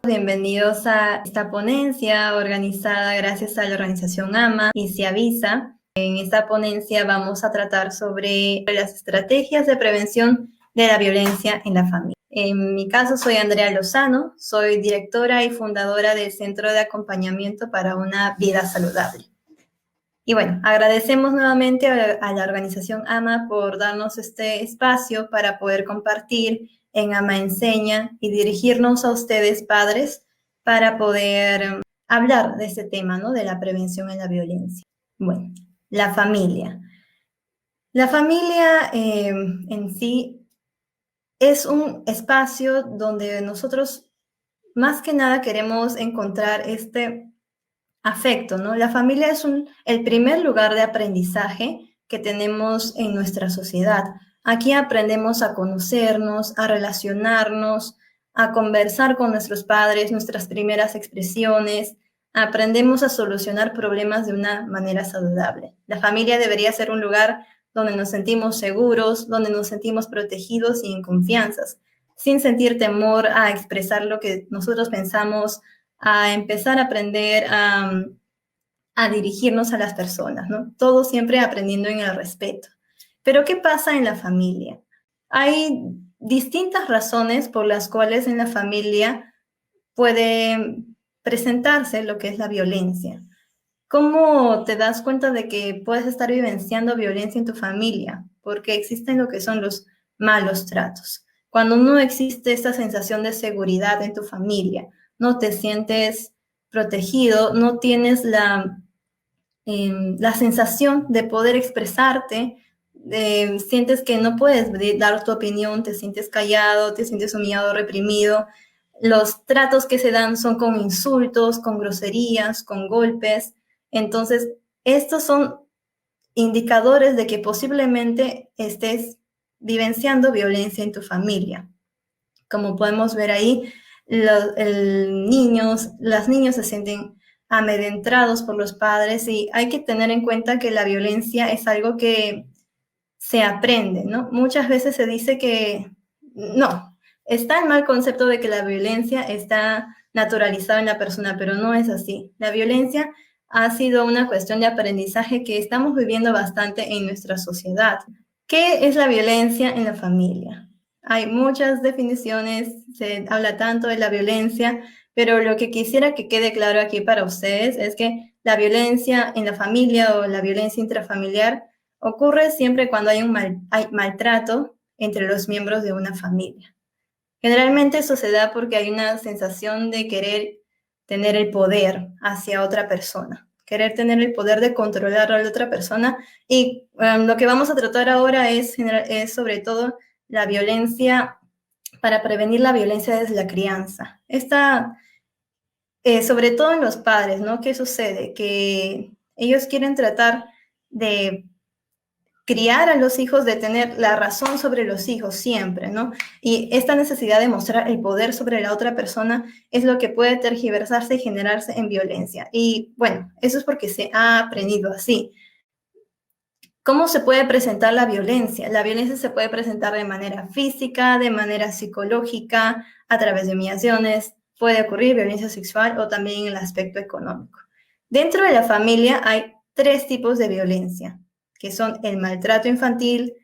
Bienvenidos a esta ponencia organizada gracias a la organización AMA y Ciavisa. En esta ponencia vamos a tratar sobre las estrategias de prevención de la violencia en la familia. En mi caso soy Andrea Lozano, soy directora y fundadora del Centro de Acompañamiento para una Vida Saludable. Y bueno, agradecemos nuevamente a la organización AMA por darnos este espacio para poder compartir en AMA Enseña y dirigirnos a ustedes, padres, para poder hablar de este tema, ¿no? De la prevención en la violencia. Bueno, la familia. La familia en sí es un espacio donde nosotros más que nada queremos encontrar este afecto, ¿no? La familia es el primer lugar de aprendizaje que tenemos en nuestra sociedad. Aquí aprendemos a conocernos, a relacionarnos, a conversar con nuestros padres, nuestras primeras expresiones, aprendemos a solucionar problemas de una manera saludable. La familia debería ser un lugar donde nos sentimos seguros, donde nos sentimos protegidos y en confianza, sin sentir temor a expresar lo que nosotros pensamos, a empezar a aprender a dirigirnos a las personas, ¿no? Todo siempre aprendiendo en el respeto. Pero ¿qué pasa en la familia? Hay distintas razones por las cuales en la familia puede presentarse lo que es la violencia. ¿Cómo te das cuenta de que puedes estar vivenciando violencia en tu familia? Porque existen lo que son los malos tratos. Cuando no existe esta sensación de seguridad en tu familia, no te sientes protegido, no tienes la sensación de poder expresarte, sientes que no puedes dar tu opinión, te sientes callado, te sientes humillado, reprimido. Los tratos que se dan son con insultos, con groserías, con golpes. Entonces, estos son indicadores de que posiblemente estés vivenciando violencia en tu familia. Como podemos ver ahí, las niños se sienten amedrentados por los padres y hay que tener en cuenta que la violencia es algo que se aprende, ¿no? Muchas veces se dice que no, está el mal concepto de que la violencia está naturalizada en la persona, pero no es así. La violencia ha sido una cuestión de aprendizaje que estamos viviendo bastante en nuestra sociedad. ¿Qué es la violencia en la familia? Hay muchas definiciones, se habla tanto de la violencia, pero lo que quisiera que quede claro aquí para ustedes es que la violencia en la familia o la violencia intrafamiliar ocurre siempre cuando hay maltrato entre los miembros de una familia. Generalmente eso se da porque hay una sensación de querer tener el poder hacia otra persona, querer tener el poder de controlar a la otra persona. Y lo que vamos a tratar ahora es sobre todo la violencia, para prevenir la violencia desde la crianza. Sobre todo en los padres, ¿no? ¿Qué sucede? Que ellos quieren tratar de criar a los hijos, de tener la razón sobre los hijos siempre, ¿no? Y esta necesidad de mostrar el poder sobre la otra persona es lo que puede tergiversarse y generarse en violencia. Y bueno, eso es porque se ha aprendido así. ¿Cómo se puede presentar la violencia? La violencia se puede presentar de manera física, de manera psicológica, a través de humillaciones, puede ocurrir violencia sexual o también en el aspecto económico. Dentro de la familia hay 3 tipos de violencia, que son el maltrato infantil,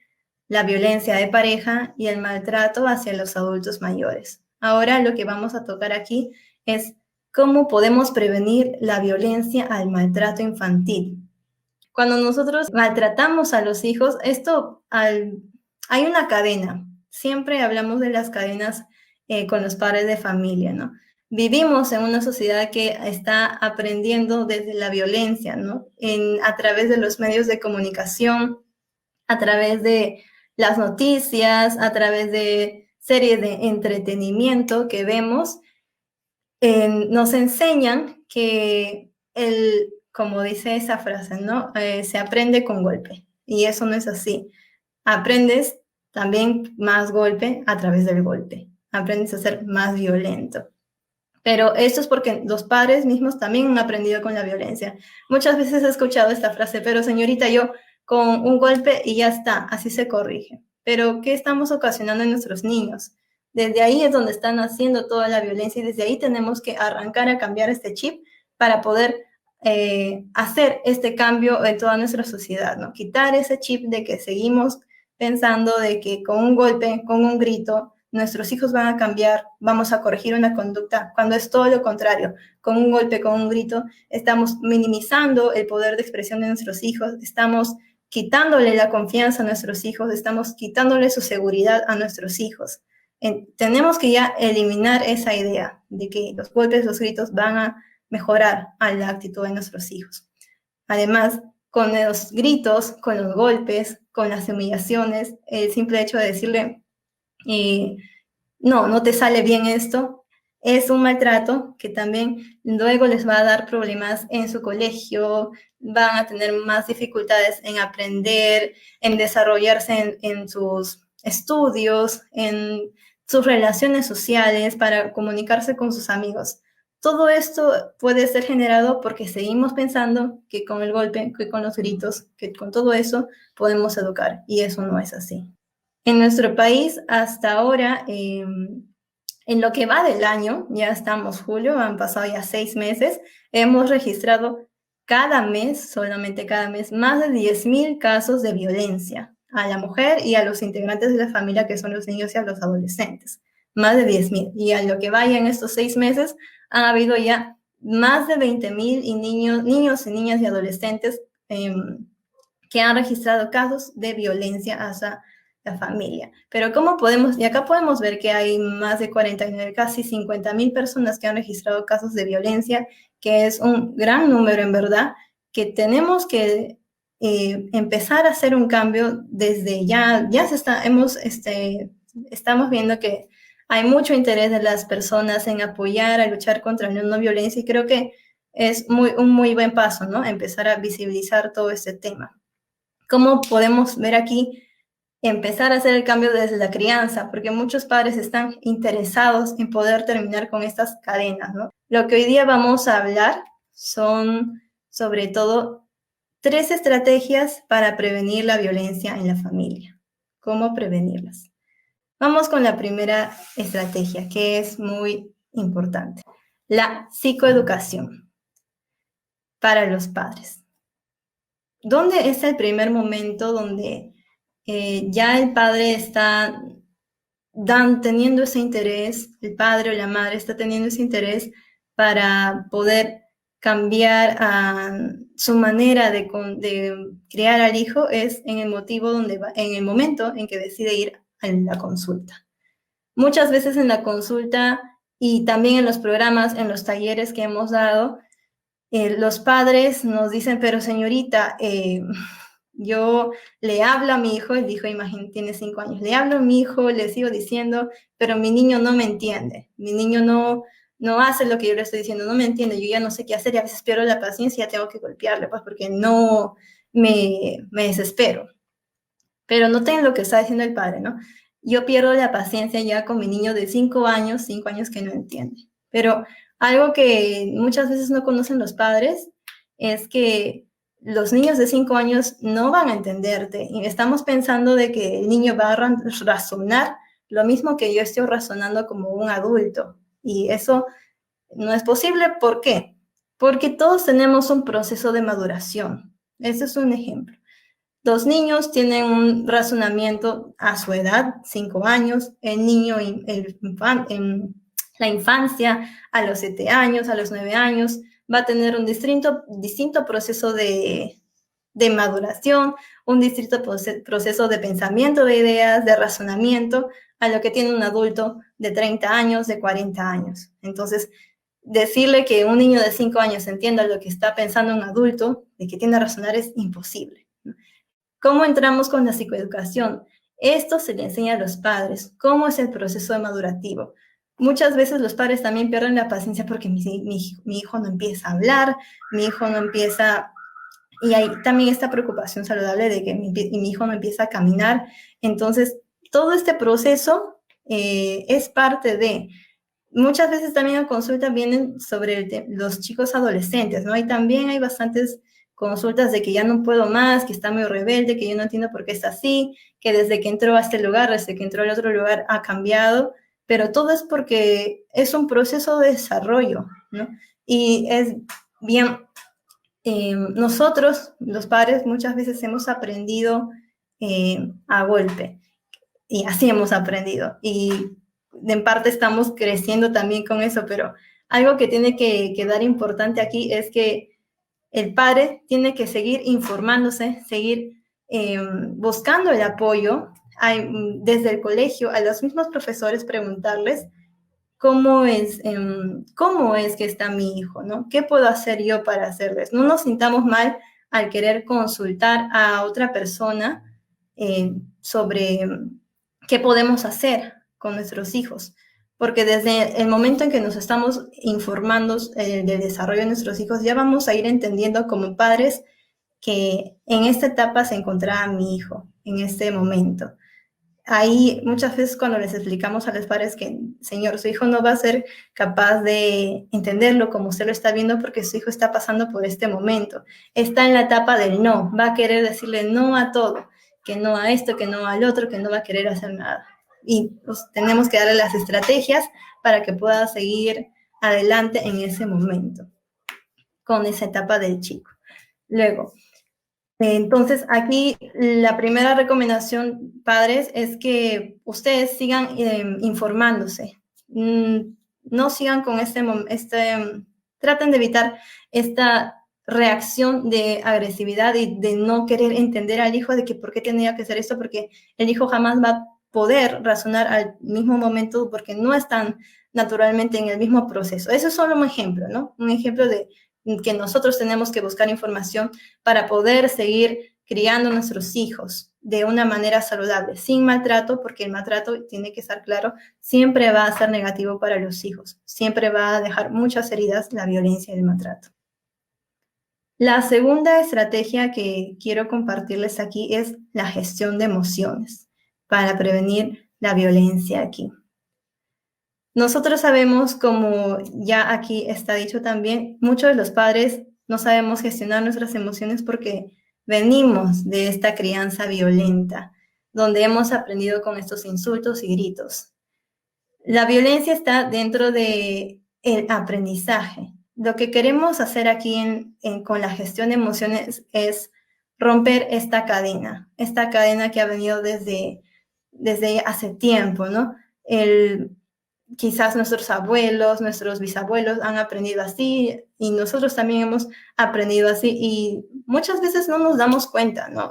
la violencia de pareja y el maltrato hacia los adultos mayores. Ahora lo que vamos a tocar aquí es cómo podemos prevenir la violencia al maltrato infantil. Cuando nosotros maltratamos a los hijos, hay una cadena. Siempre hablamos de las cadenas con los padres de familia, ¿no? Vivimos en una sociedad que está aprendiendo desde la violencia, ¿no? A través de los medios de comunicación, a través de las noticias, a través de series de entretenimiento que vemos, nos enseñan que como dice esa frase, ¿no? Se aprende con golpe. Y eso no es así. Aprendes también más golpe a través del golpe. Aprendes a ser más violento. Pero esto es porque los padres mismos también han aprendido con la violencia. Muchas veces he escuchado esta frase, pero señorita, yo con un golpe y ya está, así se corrige. Pero ¿qué estamos ocasionando en nuestros niños? Desde ahí es donde están haciendo toda la violencia y desde ahí tenemos que arrancar a cambiar este chip para poder hacer este cambio en toda nuestra sociedad, ¿no? Quitar ese chip de que seguimos pensando de que con un golpe, con un grito, nuestros hijos van a cambiar, vamos a corregir una conducta, cuando es todo lo contrario. Con un golpe, con un grito, estamos minimizando el poder de expresión de nuestros hijos, estamos quitándole la confianza a nuestros hijos, estamos quitándole su seguridad a nuestros hijos. Tenemos que ya eliminar esa idea de que los golpes, los gritos van a mejorar a la actitud de nuestros hijos. Además, con los gritos, con los golpes, con las humillaciones, el simple hecho de decirle, no te sale bien esto, es un maltrato que también luego les va a dar problemas en su colegio, van a tener más dificultades en aprender, en desarrollarse en sus estudios, en sus relaciones sociales, para comunicarse con sus amigos. Todo esto puede ser generado porque seguimos pensando que con el golpe, que con los gritos, que con todo eso podemos educar, y eso no es así. En nuestro país, hasta ahora, en lo que va del año, ya estamos julio, han pasado ya 6 meses, hemos registrado cada mes, solamente cada mes, más de 10.000 casos de violencia a la mujer y a los integrantes de la familia, que son los niños y a los adolescentes. Más de 10.000. Y a lo que vaya en estos 6 meses, han habido ya más de 20.000 niños y niñas y adolescentes que han registrado casos de violencia hacia la familia. Pero ¿cómo podemos? Y acá podemos ver que hay más de 49, casi 50.000 personas que han registrado casos de violencia, que es un gran número en verdad, que tenemos que empezar a hacer un cambio desde ya. Estamos viendo que hay mucho interés de las personas en apoyar, a luchar contra la no violencia, y creo que es un muy buen paso, ¿no? Empezar a visibilizar todo este tema. ¿Cómo podemos ver aquí? Empezar a hacer el cambio desde la crianza, porque muchos padres están interesados en poder terminar con estas cadenas, ¿no? Lo que hoy día vamos a hablar son, sobre todo, 3 estrategias para prevenir la violencia en la familia. ¿Cómo prevenirlas? Vamos con la primera estrategia, que es muy importante. La psicoeducación para los padres. ¿Dónde es el primer momento donde ya el padre está teniendo ese interés, el padre o la madre está teniendo ese interés para poder cambiar su manera de criar al hijo? Es en el en el momento en que decide ir a la consulta. Muchas veces en la consulta y también en los programas, en los talleres que hemos dado, los padres nos dicen, pero señorita, yo le hablo a mi hijo, el hijo, imagínate, tiene 5 años, le hablo a mi hijo, le sigo diciendo, pero mi niño no me entiende, mi niño no hace lo que yo le estoy diciendo, no me entiende, yo ya no sé qué hacer y a veces pierdo la paciencia, tengo que golpearle, pues porque no me desespero. Pero noten lo que está diciendo el padre, ¿no? Yo pierdo la paciencia ya con mi niño de 5 años que no entiende. Pero algo que muchas veces no conocen los padres es que los niños de 5 años no van a entenderte. Y estamos pensando de que el niño va a razonar lo mismo que yo estoy razonando como un adulto. Y eso no es posible. ¿Por qué? Porque todos tenemos un proceso de maduración. Ese es un ejemplo. Los niños tienen un razonamiento a su edad, 5 años, el niño en la infancia, a los 7 años, a los 9 años, va a tener un distinto proceso de maduración, un distinto proceso de pensamiento de ideas, de razonamiento, a lo que tiene un adulto de 30 años, de 40 años. Entonces, decirle que un niño de 5 años entienda lo que está pensando un adulto, de que tiene que razonar, es imposible. ¿Cómo entramos con la psicoeducación? Esto se le enseña a los padres. ¿Cómo es el proceso madurativo? Muchas veces los padres también pierden la paciencia porque mi hijo no empieza a hablar, mi hijo no empieza... Y hay también esta preocupación saludable de que mi hijo no empieza a caminar. Entonces, todo este proceso es parte de... Muchas veces también a consulta vienen sobre los chicos adolescentes, ¿no? Y también hay bastantes consultas de que ya no puedo más, que está muy rebelde, que yo no entiendo por qué está así, que desde que entró a este lugar, desde que entró al otro lugar ha cambiado. pero todo es porque es un proceso de desarrollo, ¿no? Y es bien, nosotros, los padres, muchas veces hemos aprendido a golpe, y así hemos aprendido, y en parte estamos creciendo también con eso, pero algo que tiene que quedar importante aquí es que el padre tiene que seguir informándose, seguir buscando el apoyo. Hay, desde el colegio, a los mismos profesores preguntarles cómo es que está mi hijo, ¿no? ¿Qué puedo hacer yo para hacerles? No nos sintamos mal al querer consultar a otra persona sobre qué podemos hacer con nuestros hijos, porque desde el momento en que nos estamos informando del desarrollo de nuestros hijos, ya vamos a ir entendiendo como padres que en esta etapa se encontraba mi hijo, en este momento. Ahí muchas veces cuando les explicamos a los padres que, señor, su hijo no va a ser capaz de entenderlo como usted lo está viendo porque su hijo está pasando por este momento, está en la etapa del no, va a querer decirle no a todo, que no a esto, que no al otro, que no va a querer hacer nada. Y pues, tenemos que darle las estrategias para que pueda seguir adelante en ese momento, con esa etapa del chico. Luego, entonces, aquí la primera recomendación, padres, es que ustedes sigan informándose. No sigan con traten de evitar esta reacción de agresividad y de no querer entender al hijo de que por qué tenía que hacer esto, porque el hijo jamás va a poder razonar al mismo momento porque no están naturalmente en el mismo proceso. Eso es solo un ejemplo, ¿no? Un ejemplo de que nosotros tenemos que buscar información para poder seguir criando a nuestros hijos de una manera saludable, sin maltrato, porque el maltrato, tiene que estar claro, siempre va a ser negativo para los hijos, siempre va a dejar muchas heridas la violencia y el maltrato. La segunda estrategia que quiero compartirles aquí es la gestión de emociones para prevenir la violencia aquí. Nosotros sabemos, como ya aquí está dicho también, muchos de los padres no sabemos gestionar nuestras emociones porque venimos de esta crianza violenta, donde hemos aprendido con estos insultos y gritos. La violencia está dentro del aprendizaje. Lo que queremos hacer aquí con la gestión de emociones es romper esta cadena que ha venido desde hace tiempo, ¿no? Quizás nuestros abuelos, nuestros bisabuelos han aprendido así y nosotros también hemos aprendido así y muchas veces no nos damos cuenta, ¿no?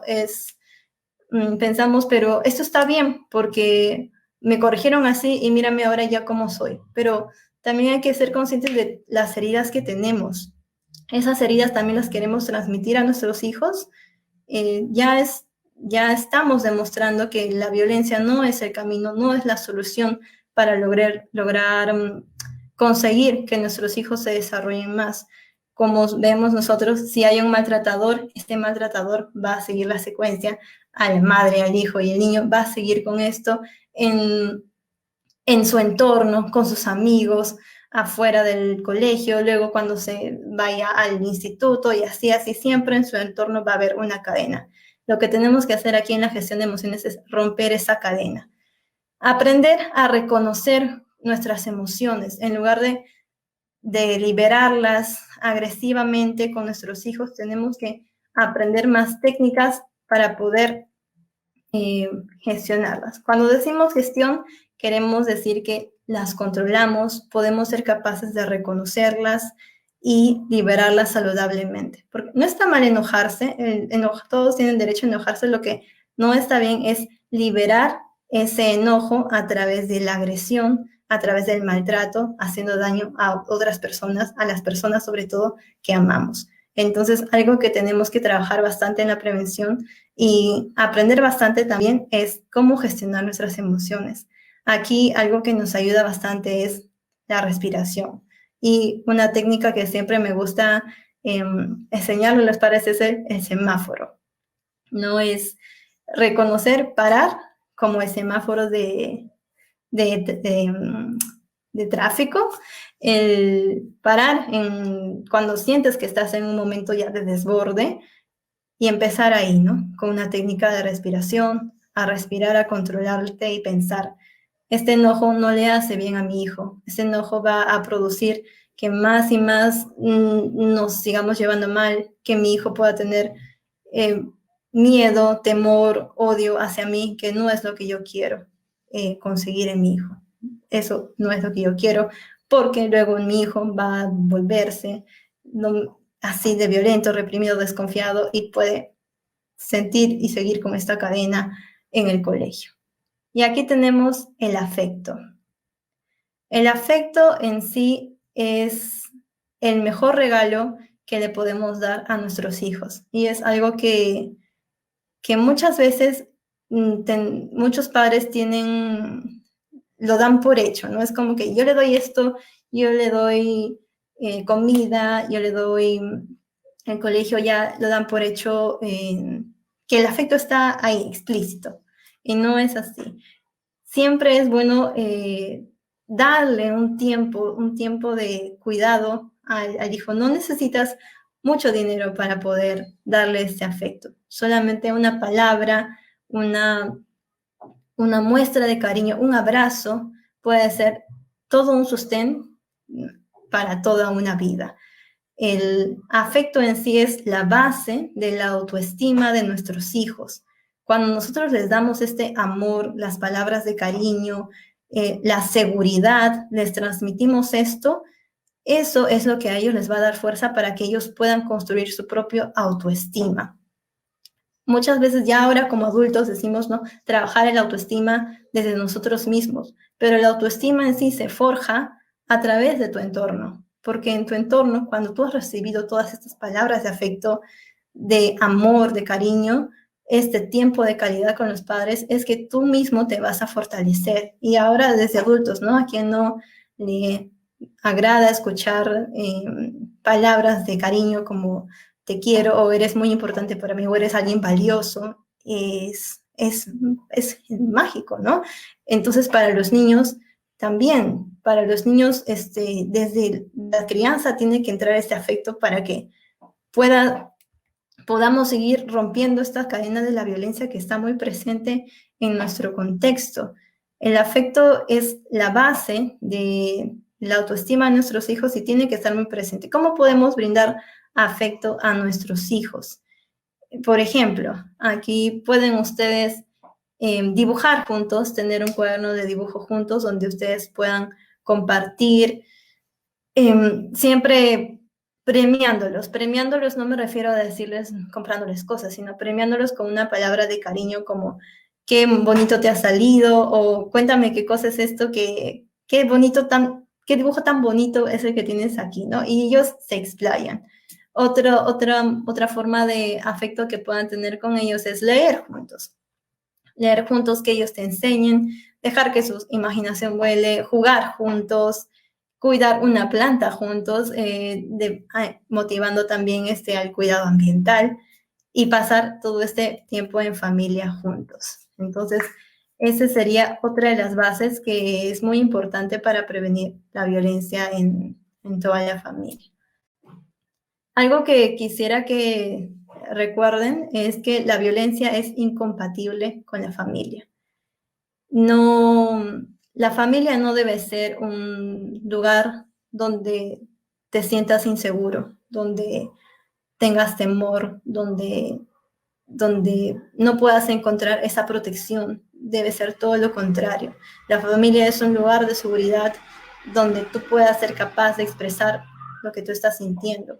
Pensamos, pero esto está bien porque me corrigieron así y mírame ahora ya cómo soy. Pero también hay que ser conscientes de las heridas que tenemos. Esas heridas también las queremos transmitir a nuestros hijos. Ya estamos demostrando que la violencia no es el camino, no es la solución para lograr conseguir que nuestros hijos se desarrollen más. Como vemos nosotros, si hay un maltratador, este maltratador va a seguir la secuencia a la madre, al hijo, y el niño va a seguir con esto en su entorno, con sus amigos, afuera del colegio, luego cuando se vaya al instituto y así siempre en su entorno va a haber una cadena. Lo que tenemos que hacer aquí en la gestión de emociones es romper esa cadena. Aprender a reconocer nuestras emociones en lugar de liberarlas agresivamente con nuestros hijos, tenemos que aprender más técnicas para poder gestionarlas. Cuando decimos gestión, queremos decir que las controlamos, podemos ser capaces de reconocerlas y liberarlas saludablemente. Porque no está mal enojarse, todos tienen derecho a enojarse, lo que no está bien es liberar ese enojo a través de la agresión, a través del maltrato, haciendo daño a otras personas, a las personas sobre todo que amamos. Entonces, algo que tenemos que trabajar bastante en la prevención y aprender bastante también es cómo gestionar nuestras emociones. Aquí algo que nos ayuda bastante es la respiración. Y una técnica que siempre me gusta enseñarle a los padres es el semáforo. No es reconocer, parar, como el semáforo de tráfico, el parar cuando sientes que estás en un momento ya de desborde y empezar ahí, ¿no? Con una técnica de respiración, a respirar, a controlarte y pensar Este enojo no le hace bien a mi hijo. Este enojo va a producir que más y más nos sigamos llevando mal, que mi hijo pueda tener miedo, temor, odio hacia mí, que no es lo que yo quiero conseguir en mi hijo. Eso no es lo que yo quiero, porque luego mi hijo va a volverse así de violento, reprimido, desconfiado y puede sentir y seguir con esta cadena en el colegio. Y aquí tenemos el afecto. El afecto en sí es el mejor regalo que le podemos dar a nuestros hijos. Y es algo que muchas veces muchos padres lo dan por hecho, ¿no? Es como que yo le doy esto, yo le doy comida, yo le doy el colegio, ya lo dan por hecho que el afecto está ahí explícito. Y no es así. Siempre es bueno darle un tiempo de cuidado al hijo. No necesitas mucho dinero para poder darle este afecto. Solamente una palabra, una muestra de cariño, un abrazo puede ser todo un sostén para toda una vida. El afecto en sí es la base de la autoestima de nuestros hijos. Cuando nosotros les damos este amor, las palabras de cariño, la seguridad, les transmitimos esto, eso es lo que a ellos les va a dar fuerza para que ellos puedan construir su propia autoestima. Muchas veces ya ahora como adultos decimos, ¿no? Trabajar en la autoestima desde nosotros mismos, pero la autoestima en sí se forja a través de tu entorno, porque en tu entorno, cuando tú has recibido todas estas palabras de afecto, de amor, de cariño, este tiempo de calidad con los padres, es que tú mismo te vas a fortalecer. Y ahora desde adultos, ¿no? A quien no le agrada escuchar palabras de cariño como te quiero o eres muy importante para mí o eres alguien valioso, es mágico, ¿no? Entonces para los niños también, para los niños desde la crianza tiene que entrar este afecto para que podamos seguir rompiendo esta cadena de la violencia que está muy presente en nuestro contexto. El afecto es la base de la autoestima de nuestros hijos y tiene que estar muy presente. ¿Cómo podemos brindar afecto a nuestros hijos? Por ejemplo, aquí pueden ustedes dibujar juntos, tener un cuaderno de dibujo juntos donde ustedes puedan compartir, siempre premiándolos. Premiándolos no me refiero a decirles comprándoles cosas, sino premiándolos con una palabra de cariño como qué bonito te ha salido o cuéntame qué cosa es esto, qué dibujo tan bonito es el que tienes aquí, ¿no? Y ellos se explayan. Otra forma de afecto que puedan tener con ellos es leer juntos. Leer juntos, que ellos te enseñen, dejar que su imaginación vuele, jugar juntos, cuidar una planta juntos, motivando también al cuidado ambiental y pasar todo este tiempo en familia juntos. Entonces, esa sería otra de las bases que es muy importante para prevenir la violencia en toda la familia. Algo que quisiera que recuerden es que la violencia es incompatible con la familia. No, la familia no debe ser un lugar donde te sientas inseguro, donde tengas temor, donde no puedas encontrar esa protección. Debe ser todo lo contrario. La familia es un lugar de seguridad donde tú puedas ser capaz de expresar lo que tú estás sintiendo.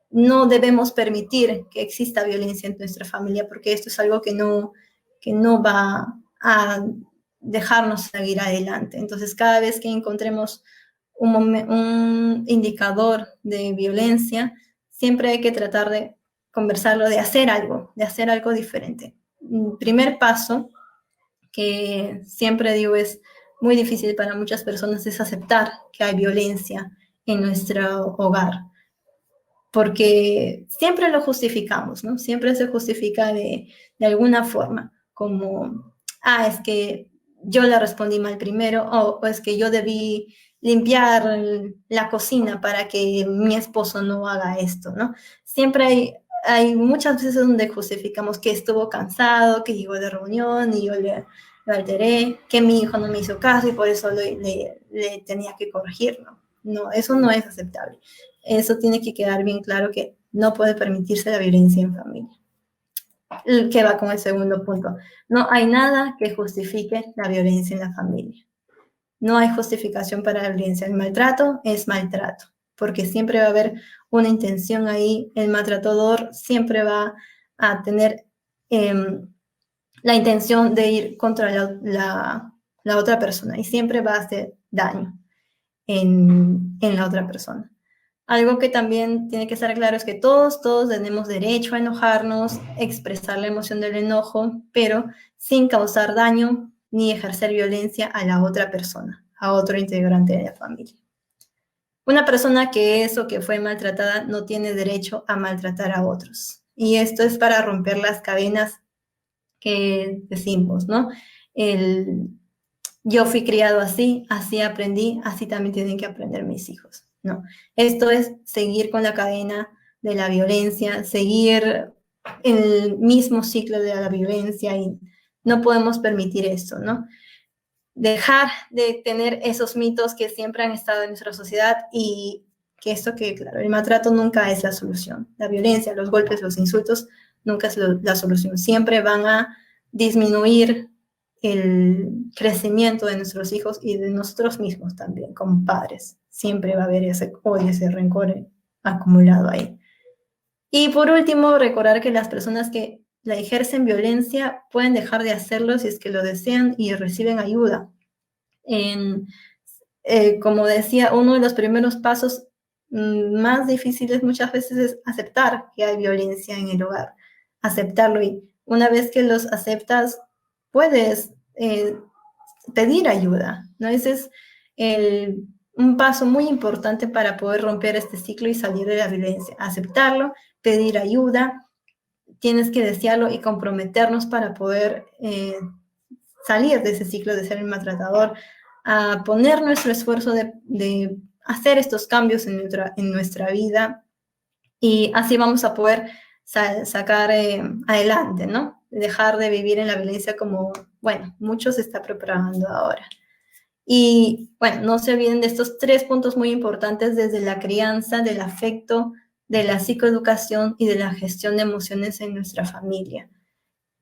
No debemos permitir que exista violencia en nuestra familia porque esto es algo que no va a dejarnos seguir adelante. Entonces, cada vez que encontremos un indicador de violencia, siempre hay que tratar de conversarlo, de hacer algo diferente. El primer paso, que siempre digo es muy difícil para muchas personas, es aceptar que hay violencia en nuestro hogar, porque siempre lo justificamos, ¿no? Siempre se justifica de alguna forma, como, es que yo le respondí mal primero, o es que yo debí limpiar la cocina para que mi esposo no haga esto, ¿no? Siempre hay muchas veces donde justificamos que estuvo cansado, que llegó de reunión y yo le lo alteré, que mi hijo no me hizo caso y por eso le tenía que corregirlo. No, eso no es aceptable. Eso tiene que quedar bien claro que no puede permitirse la violencia en familia. Que va con el segundo punto. No hay nada que justifique la violencia en la familia. No hay justificación para la violencia. El maltrato es maltrato, porque siempre va a haber una intención ahí. El maltratador siempre va a tener la intención de ir contra la otra persona y siempre va a hacer daño en la otra persona. Algo que también tiene que estar claro es que todos tenemos derecho a enojarnos, expresar la emoción del enojo, pero sin causar daño ni ejercer violencia a la otra persona, a otro integrante de la familia. Una persona que es o que fue maltratada no tiene derecho a maltratar a otros. Y esto es para romper las cadenas que decimos, ¿no? Yo fui criado así, así aprendí, así también tienen que aprender mis hijos, ¿no? Esto es seguir con la cadena de la violencia, seguir el mismo ciclo de la violencia y no podemos permitir esto, ¿no? Dejar de tener esos mitos que siempre han estado en nuestra sociedad y que esto que, claro, el maltrato nunca es la solución. La violencia, los golpes, los insultos nunca es la solución. Siempre van a disminuir el crecimiento de nuestros hijos y de nosotros mismos también, como padres. Siempre va a haber ese odio, ese rencor acumulado ahí. Y por último, recordar que las personas que la ejercen violencia pueden dejar de hacerlo si es que lo desean y reciben ayuda. Como decía, uno de los primeros pasos más difíciles muchas veces es aceptar que hay violencia en el hogar, aceptarlo, y una vez que los aceptas, puedes pedir ayuda, ¿no? Ese es un paso muy importante para poder romper este ciclo y salir de la violencia, aceptarlo, pedir ayuda, tienes que desearlo y comprometernos para poder salir de ese ciclo de ser el maltratador, a poner nuestro esfuerzo de hacer estos cambios en nuestra vida y así vamos a poder sacar adelante, ¿no? Dejar de vivir en la violencia como, bueno, muchos se está preparando ahora. Y bueno, no se olviden de estos 3 puntos muy importantes desde la crianza, del afecto, de la psicoeducación y de la gestión de emociones en nuestra familia.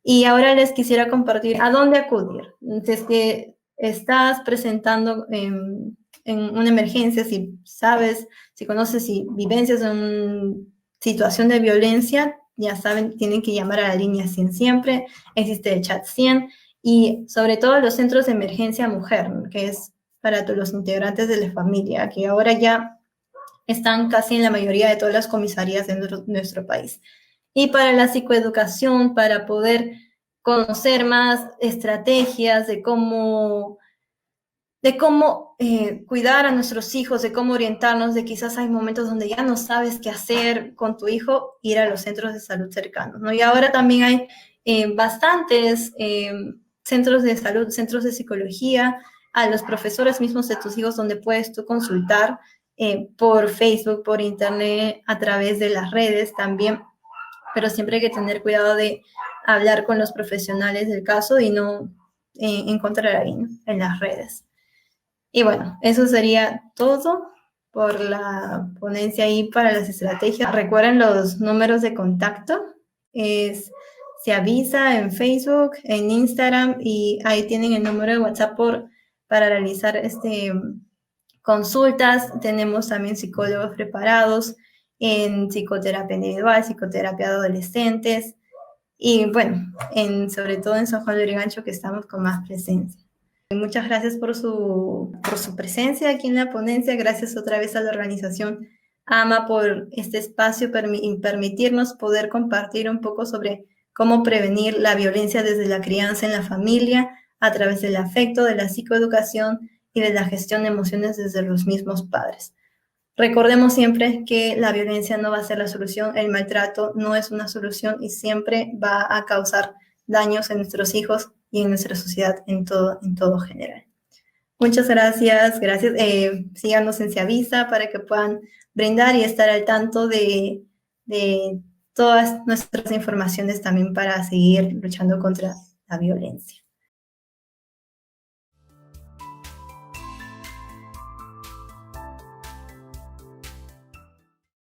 Y ahora les quisiera compartir a dónde acudir. Si que estás presentando en una emergencia, si sabes, si conoces, si vivencias en una situación de violencia, ya saben, tienen que llamar a la línea 100 siempre, existe el chat 100 y sobre todo los centros de emergencia mujer, que es para todos los integrantes de la familia, que ahora ya están casi en la mayoría de todas las comisarías de nuestro país. Y para la psicoeducación, para poder conocer más estrategias de cómo cuidar a nuestros hijos, de cómo orientarnos, de quizás hay momentos donde ya no sabes qué hacer con tu hijo, ir a los centros de salud cercanos, ¿no? Y ahora también hay bastantes centros de salud, centros de psicología, a los profesores mismos de tus hijos donde puedes tú consultar por Facebook, por internet, a través de las redes también, pero siempre hay que tener cuidado de hablar con los profesionales del caso y no encontrar ahí, ¿no?, en las redes. Y bueno, eso sería todo por la ponencia ahí para las estrategias. Recuerden los números de contacto. Se avisa en Facebook, en Instagram, y ahí tienen el número de WhatsApp para realizar consultas. Tenemos también psicólogos preparados en psicoterapia individual, psicoterapia de adolescentes, y bueno, sobre todo en San Juan de Lurigancho, que estamos con más presencia. Muchas gracias por su presencia aquí en la ponencia. Gracias otra vez a la organización AMA por este espacio y permitirnos poder compartir un poco sobre cómo prevenir la violencia desde la crianza en la familia a través del afecto, de la psicoeducación y de la gestión de emociones desde los mismos padres. Recordemos siempre que la violencia no va a ser la solución, el maltrato no es una solución y siempre va a causar daños en nuestros hijos y en nuestra sociedad en todo general. Muchas gracias. Síganos en Ciavisa para que puedan brindar y estar al tanto de todas nuestras informaciones también para seguir luchando contra la violencia.